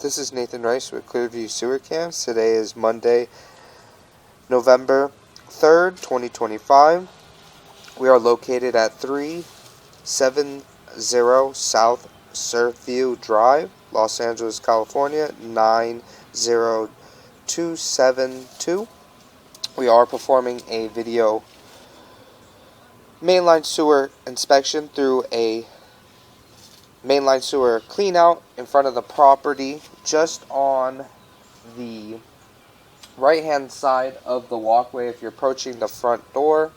This is Nathan Rice with Clearview Sewer Cams. Today is Monday, November 3rd, 2025. We are located at 370 South Surfview Drive, Los Angeles, California, 90272. We are performing a video mainline sewer inspection through a mainline sewer clean out in front of the property, just on the right hand side of the walkway if you're approaching the front door,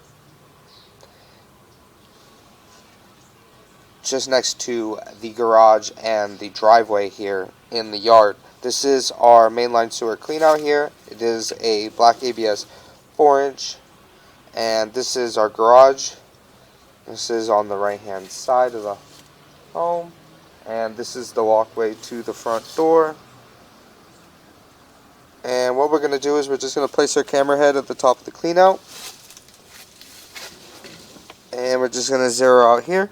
just next to the garage and the driveway here in the yard. This is our mainline sewer clean out here. It is a black ABS 4-inch, and this is our garage. This is on the right hand side of the home, and this is the walkway to the front door. And what we're going to do is we're just going to place our camera head at the top of the clean out, and we're just going to zero out here,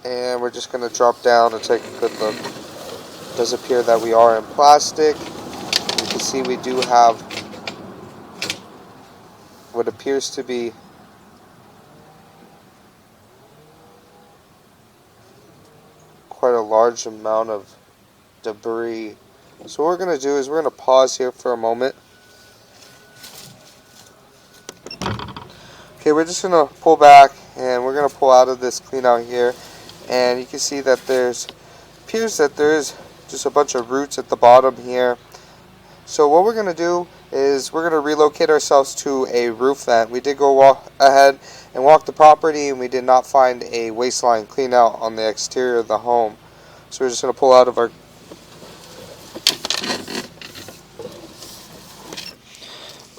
and we're just going to drop down and take a good look. It does appear that we are in plastic. You can see we do have what appears to be quite a large amount of debris. So what we're going to do is we're going to pause here for a moment. Okay, we're just going to pull back, and we're going to pull out of this clean out here, and you can see that appears that there is just a bunch of roots at the bottom here. So what we're going to do is we're going to relocate ourselves to a roof vent. We did go ahead and walk the property, and we did not find a waistline clean out on the exterior of the home. So we're just going to pull out of our...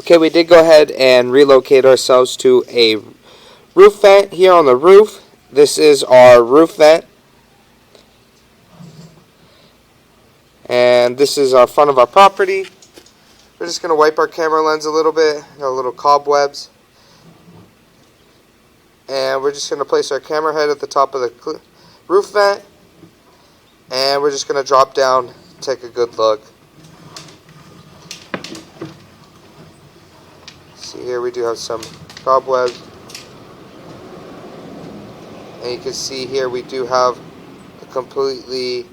Okay, we did go ahead and relocate ourselves to a roof vent here on the roof. This is our roof vent, and this is our front of our property. We're just going to wipe our camera lens a little bit, got little cobwebs. And we're just going to place our camera head at the top of the roof vent, and we're just going to drop down, take a good look. See here, we do have some cobwebs, and you can see here we do have a completely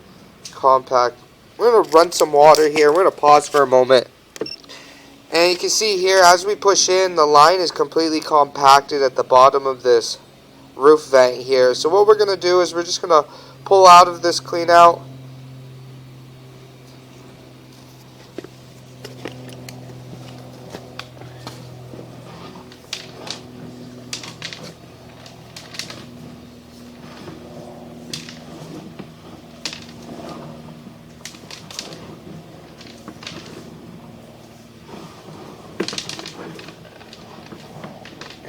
compact. We're going to run some water here. We're going to pause for a moment. And you can see here, as we push in, the line is completely compacted at the bottom of this roof vent here. So what we're going to do is we're just going to pull out of this clean out.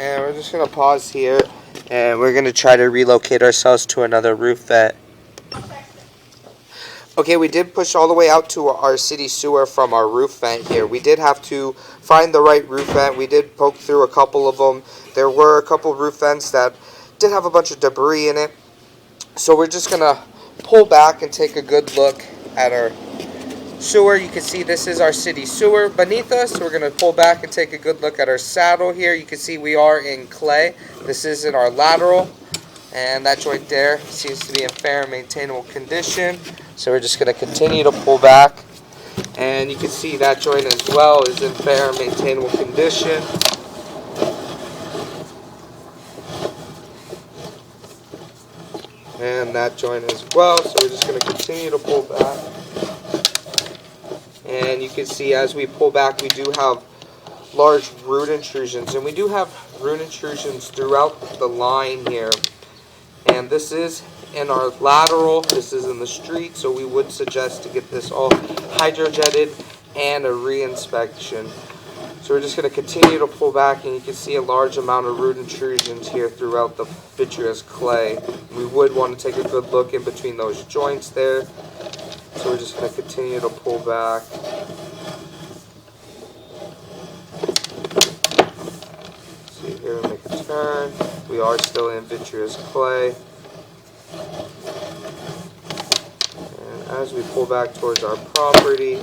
And we're just going to pause here, and we're going to try to relocate ourselves to another roof vent. Okay, we did push all the way out to our city sewer from our roof vent here. We did have to find the right roof vent. We did poke through a couple of them. There were a couple roof vents that did have a bunch of debris in it. So we're just going to pull back and take a good look at our sewer. You can see this is our city sewer beneath us. So we're going to pull back and take a good look at our saddle here. You can see we are in clay. This is in our lateral, and that joint there seems to be in fair and maintainable condition. So we're just going to continue to pull back, and you can see that joint as well is in fair and maintainable condition. And that joint as well. So we're just going to continue to pull back. And you can see as we pull back, we do have large root intrusions. And we do have root intrusions throughout the line here. And this is in our lateral. This is in the street. So we would suggest to get this all hydrojetted and a re-inspection. So we're just going to continue to pull back, and you can see a large amount of root intrusions here throughout the vitreous clay. We would want to take a good look in between those joints there. So we're just going to continue to pull back. See here, make a turn. We are still in vitreous clay. And As we pull back towards our property,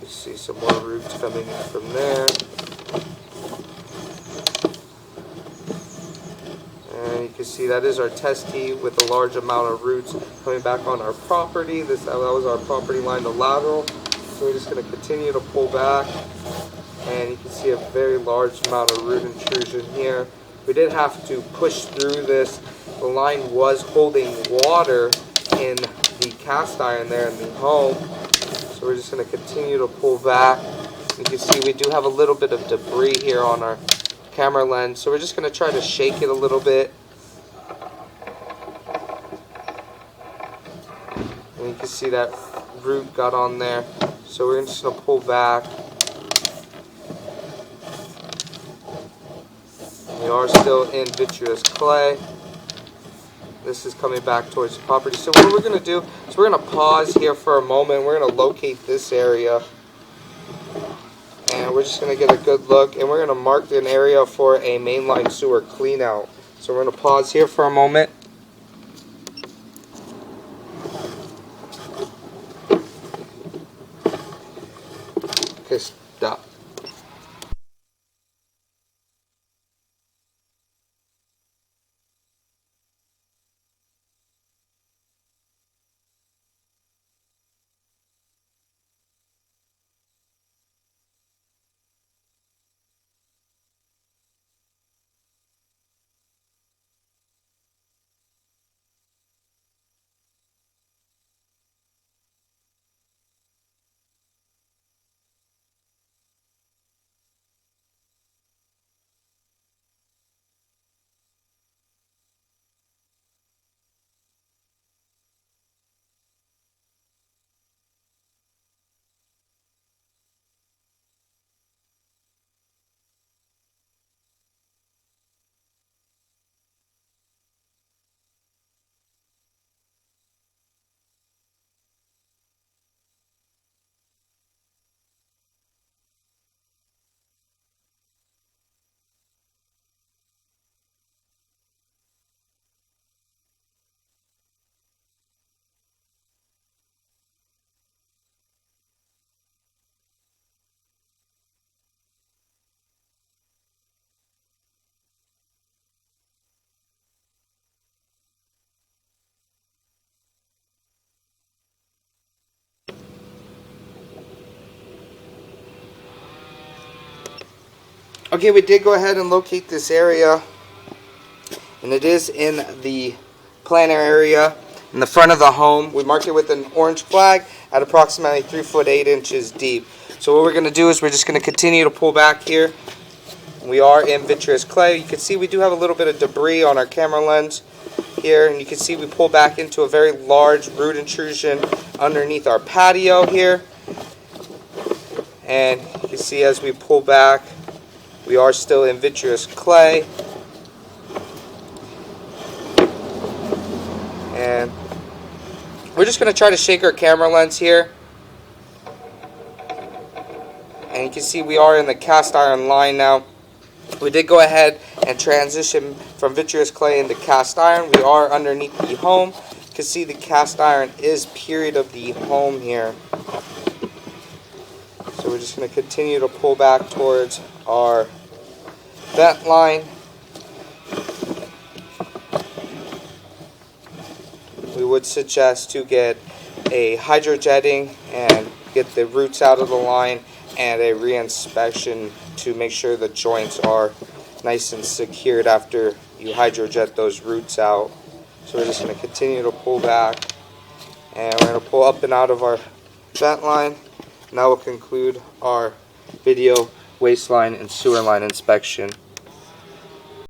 you see some more roots coming in from there. And you can see that is our test tee with a large amount of roots coming back on our property. That was our property line, the lateral. So we're just going to continue to pull back. And you can see a very large amount of root intrusion here. We did have to push through this. The line was holding water in the cast iron there in the home. So we're just going to continue to pull back. You can see we do have a little bit of debris here on our camera lens. So we're just going to try to shake it a little bit. And you can see that root got on there. So we're just going to pull back. We are still in vitreous clay. This is coming back towards the property. So what we're going to do is we're going to pause here for a moment. We're going to locate this area. And we're just going to get a good look. And we're going to mark an area for a mainline sewer clean out. So we're going to pause here for a moment. Okay, stop. Okay, we did go ahead and locate this area, and it is in the planter area in the front of the home. We marked it with an orange flag at approximately 3 foot 8 inches deep. So what we're going to do is we're just going to continue to pull back here. We are in vitreous clay. You can see we do have a little bit of debris on our camera lens here, and you can see we pull back into a very large root intrusion underneath our patio here. And you can see as we pull back, we are still in vitreous clay. And we're just going to try to shake our camera lens here. And you can see we are in the cast iron line now. We did go ahead and transition from vitreous clay into cast iron. We are underneath the home. You can see the cast iron is period of the home here. So we're just going to continue to pull back towards our vent line. We would suggest to get a hydrojetting and get the roots out of the line, and a reinspection to make sure the joints are nice and secured after you hydrojet those roots out. So we're just going to continue to pull back, and we're going to pull up and out of our vent line. And that will conclude our video waste line and sewer line inspection.